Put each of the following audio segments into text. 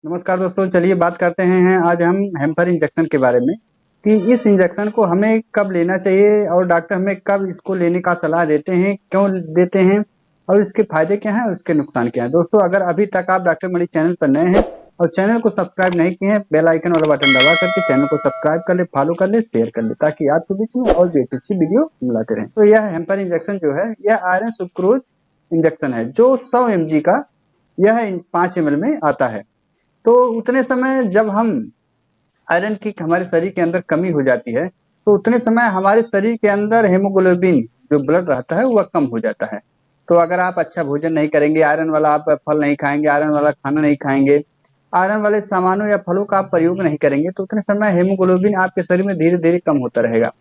नमस्कार दोस्तों, चलिए बात करते हैं आज हम हेम्पर इंजेक्शन के बारे में कि इस इंजेक्शन को हमें कब लेना चाहिए और डॉक्टर हमें कब इसको लेने का सलाह देते हैं, क्यों देते हैं और इसके फायदे क्या हैं और इसके नुकसान क्या हैं। दोस्तों, अगर अभी तक आप डॉक्टर मणि चैनल पर नए हैं और चैनल को सब्सक्राइब नहीं किए हैं, बेल आइकन वाला बटन दबा करके चैनल को सब्सक्राइब कर ले, फॉलो कर ले, शेयर कर ले, ताकि आपके बीच में और भी अच्छी वीडियो मिलाते रहें। तो यह हेम्पर इंजेक्शन जो है यह आयरन सुक्रोज इंजेक्शन है जो 100 mg का यह 5 ml में आता है। तो उतने समय जब हम आयरन की हमारे शरीर के अंदर कमी हो जाती है, तो उतने समय हमारे शरीर के अंदर हेमोग्लोबिन जो ब्लड रहता है वह कम हो जाता है। तो अगर आप अच्छा भोजन नहीं करेंगे, आयरन वाला आप फल नहीं खाएंगे, आयरन वाला खाना नहीं खाएंगे, आयरन वाले सामानों या फलों का आप प्रयोग नहीं करेंगे, तो उतने समय हेमोग्लोबिन आपके शरीर में धीरे धीरे कम होता रहेगा।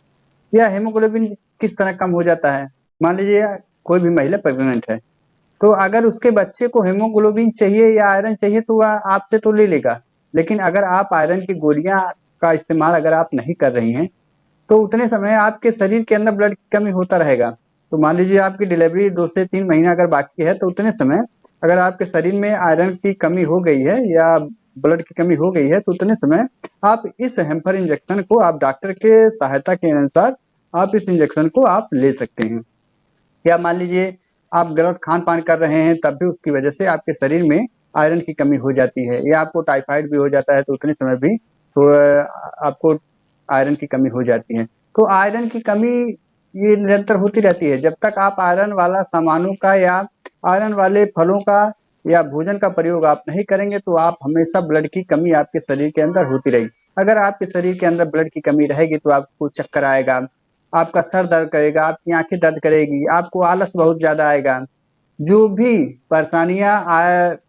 यह हेमोग्लोबिन किस तरह कम हो जाता है? मान लीजिए कोई भी महिला प्रेग्नेंट है, तो अगर उसके बच्चे को हेमोग्लोबिन चाहिए या आयरन चाहिए तो वह आपसे तो ले लेगा, लेकिन अगर आप आयरन की गोलियां का इस्तेमाल अगर आप नहीं कर रही हैं, तो उतने समय आपके शरीर के अंदर ब्लड की कमी होता रहेगा। तो मान लीजिए आपकी डिलीवरी 2 से 3 महीना अगर बाकी है, तो उतने समय अगर आपके शरीर में आयरन की कमी हो गई है या ब्लड की कमी हो गई है, तो उतने समय आप इस हेम्पर इंजेक्शन को आप डॉक्टर के सहायता के अनुसार आप इस इंजेक्शन को आप ले सकते हैं। या मान लीजिए आप गलत खान पान कर रहे हैं, तब भी उसकी वजह से आपके शरीर में आयरन की कमी हो जाती है, या आपको टाइफाइड भी हो जाता है, तो उतने समय भी तो आपको आयरन की कमी हो जाती है। तो आयरन की कमी ये निरंतर होती रहती है। जब तक आप आयरन वाला सामानों का या आयरन वाले फलों का या भोजन का प्रयोग आप नहीं करेंगे, तो आप हमेशा ब्लड की कमी आपके शरीर के अंदर होती रहेगी। अगर आपके शरीर के अंदर ब्लड की कमी रहेगी, तो आपको चक्कर आएगा, आपका सर दर्द करेगा, आपकी आंखें दर्द करेगी, आपको आलस बहुत ज्यादा आएगा। जो भी परेशानियां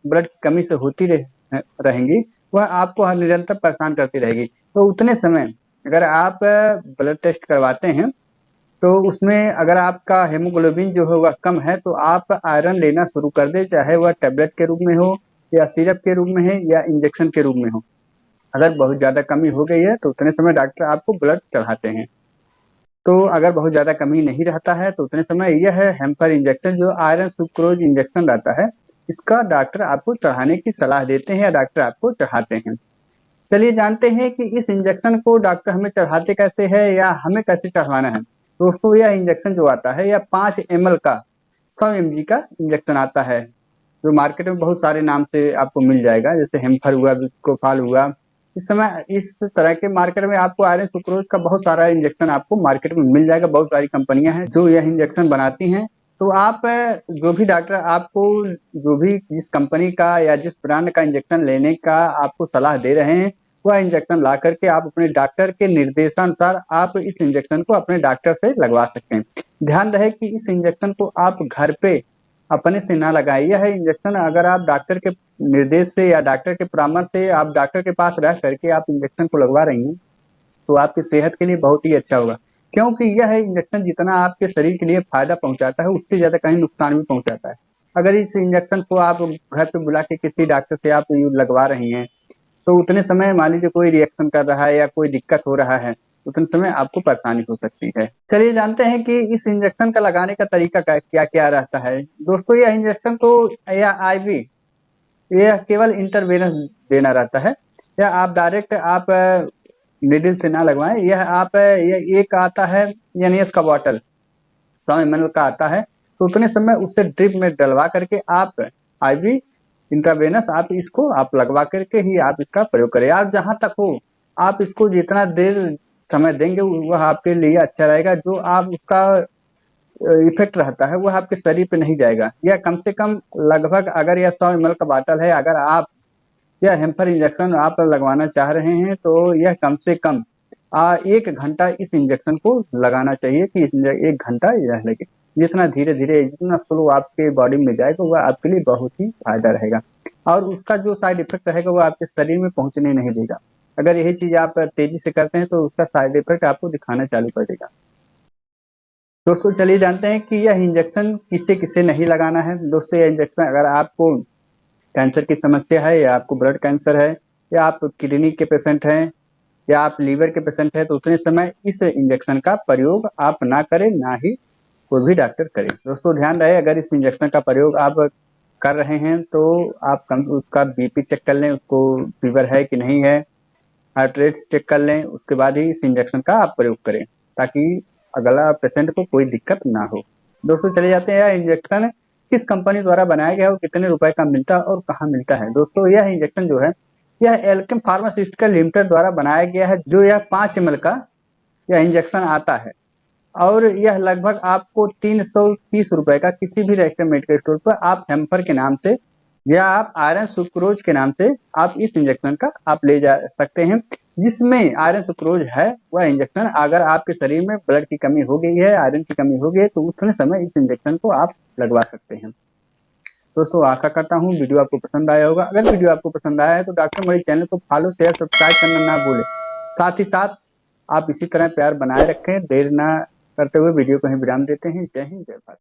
ब्लड की कमी से होती रहेंगी, वह आपको हर निरंतर परेशान करती रहेगी। तो उतने समय अगर आप ब्लड टेस्ट करवाते हैं, तो उसमें अगर आपका हेमोग्लोबिन जो है वह कम है, तो आप आयरन लेना शुरू कर दे, चाहे वह टेबलेट के रूप में हो या सिरप के रूप में है या इंजेक्शन के रूप में हो। अगर बहुत ज्यादा कमी हो गई है, तो उतने समय डॉक्टर आपको ब्लड चढ़ाते हैं। तो अगर बहुत ज्यादा कमी नहीं रहता है, तो उतने समय यह है हेम्पर इंजेक्शन जो आयरन सुक्रोज इंजेक्शन रहता है, इसका डॉक्टर आपको चढ़ाने की सलाह देते हैं या डॉक्टर आपको चढ़ाते हैं। चलिए जानते हैं कि इस इंजेक्शन को डॉक्टर हमें चढ़ाते कैसे है या हमें कैसे चढ़वाना है। दोस्तों, यह इंजेक्शन जो आता है यह 5 ml का 100 mg का इंजेक्शन आता है, जो मार्केट में बहुत सारे नाम से आपको मिल जाएगा, जैसे हेम्फर हुआ, विस्कोफाल हुआ। इस समय इस तरह के मार्केट में आपको आयरन सुक्रोज का बहुत सारा इंजेक्शन आपको मार्केट में मिल जाएगा। बहुत सारी कंपनियां हैं जो यह इंजेक्शन बनाती हैं। तो आप जो भी डॉक्टर आपको जो भी जिस कंपनी का या जिस ब्रांड का इंजेक्शन लेने का आपको सलाह दे रहे हैं, वह इंजेक्शन ला करके आप अपने डॉक्टर के निर्देशानुसार आप इस इंजेक्शन को अपने डॉक्टर से लगवा सकते हैं। ध्यान रहे कि इस इंजेक्शन को आप घर पे अपने से ना लगाएं। यह इंजेक्शन अगर आप डॉक्टर के निर्देश से या डॉक्टर के परामर्श से आप डॉक्टर के पास रह करके आप इंजेक्शन को लगवा रही हैं, तो आपकी सेहत के लिए बहुत ही अच्छा होगा। क्योंकि यह इंजेक्शन जितना आपके शरीर के लिए फायदा पहुंचाता है, उससे ज्यादा कहीं नुकसान भी पहुंचाता है। अगर इस इंजेक्शन को आप घर पे बुला के किसी डॉक्टर से आप लगवा रही हैं, तो उतने समय मान लीजिए कोई रिएक्शन कर रहा है या कोई दिक्कत हो रहा है, उतने समय आपको परेशानी हो सकती है। चलिए जानते हैं कि इस इंजेक्शन का लगाने का तरीका क्या क्या रहता है। दोस्तों, यह इंजेक्शन तो या आईवी यह केवल इंटरवेनस देना रहता है, या आप डायरेक्ट आप निडल से ना लगवाएं। यह आप यह एक आता है एनएस का बॉटल 100 ml का आता है, तो उतने समय उससे ड्रिप में डलवा करके आप आईवी इंट्रावेनस आप इसको आप लगवा करके ही आप इसका प्रयोग करें। आप जहां तक हो आप इसको जितना देर समय देंगे वह आपके लिए अच्छा रहेगा। जो आप उसका इफेक्ट रहता है वह आपके शरीर पे नहीं जाएगा। यह कम से कम लगभग अगर यह 100 ml का बॉटल है, अगर आप यह हेम्पर इंजेक्शन आप लगवाना चाह रहे हैं, तो यह कम से कम 1 घंटा इस इंजेक्शन को लगाना चाहिए कि 1 घंटा यह लगे। जितना धीरे धीरे जितना स्लो आपके बॉडी में जाएगा वह आपके लिए बहुत ही फायदा रहेगा, और उसका जो साइड इफेक्ट रहेगा वह आपके शरीर में पहुंचने नहीं देगा। अगर यही चीज आप तेजी से करते हैं, तो उसका साइड इफेक्ट आपको दिखाना चालू कर देगा। दोस्तों, चलिए जानते हैं कि यह इंजेक्शन किससे किससे नहीं लगाना है। दोस्तों, यह इंजेक्शन अगर आपको कैंसर की समस्या है, या आपको ब्लड कैंसर है, या आप किडनी के पेशेंट हैं, या आप लीवर के पेशेंट हैं, तो उतने समय इस इंजेक्शन का प्रयोग आप ना करें, ना ही कोई भी डॉक्टर करे। दोस्तों, ध्यान रहे अगर इस इंजेक्शन का प्रयोग आप कर रहे हैं तो आप उसका बीपी चेक कर लें, उसको फीवर है कि नहीं है, हार्ट रेट चेक कर लें, उसके बाद ही इस इंजेक्शन का आप प्रयोग करें ताकि अगला पेशेंट को कोई दिक्कत ना हो। दोस्तों चले जाते हैं यह इंजेक्शन किस कंपनी द्वारा बनाया गया और कितने रुपए का मिलता है और कहाँ मिलता है। दोस्तों यह इंजेक्शन जो है यह एल्केम फार्मास्यूटिकल लिमिटेड द्वारा बनाया गया है, जो यह 5 ml का यह इंजेक्शन आता है और यह लगभग आपको 330 रुपए का किसी भी रजिस्टर्ड मेडिकल स्टोर पर आप हेम्पर के नाम से या आप आयरन सुक्रोज के नाम से आप इस इंजेक्शन का आप ले जा सकते हैं, जिसमें आयरन सुक्रोज है। वह इंजेक्शन अगर आपके शरीर में ब्लड की कमी हो गई है, आयरन की कमी हो गई है, तो उतने समय इस इंजेक्शन को आप लगवा सकते हैं। दोस्तों आशा करता हूँ वीडियो आपको पसंद आया होगा। अगर वीडियो आपको पसंद आया है तो डॉक्टर मणि चैनल को फॉलो शेयर सब्सक्राइब करना ना भूलें। साथ ही साथ आप इसी तरह प्यार बनाए रखें। देर ना करते हुए वीडियो को ही विराम देते हैं। जय हिंद, जय भारत।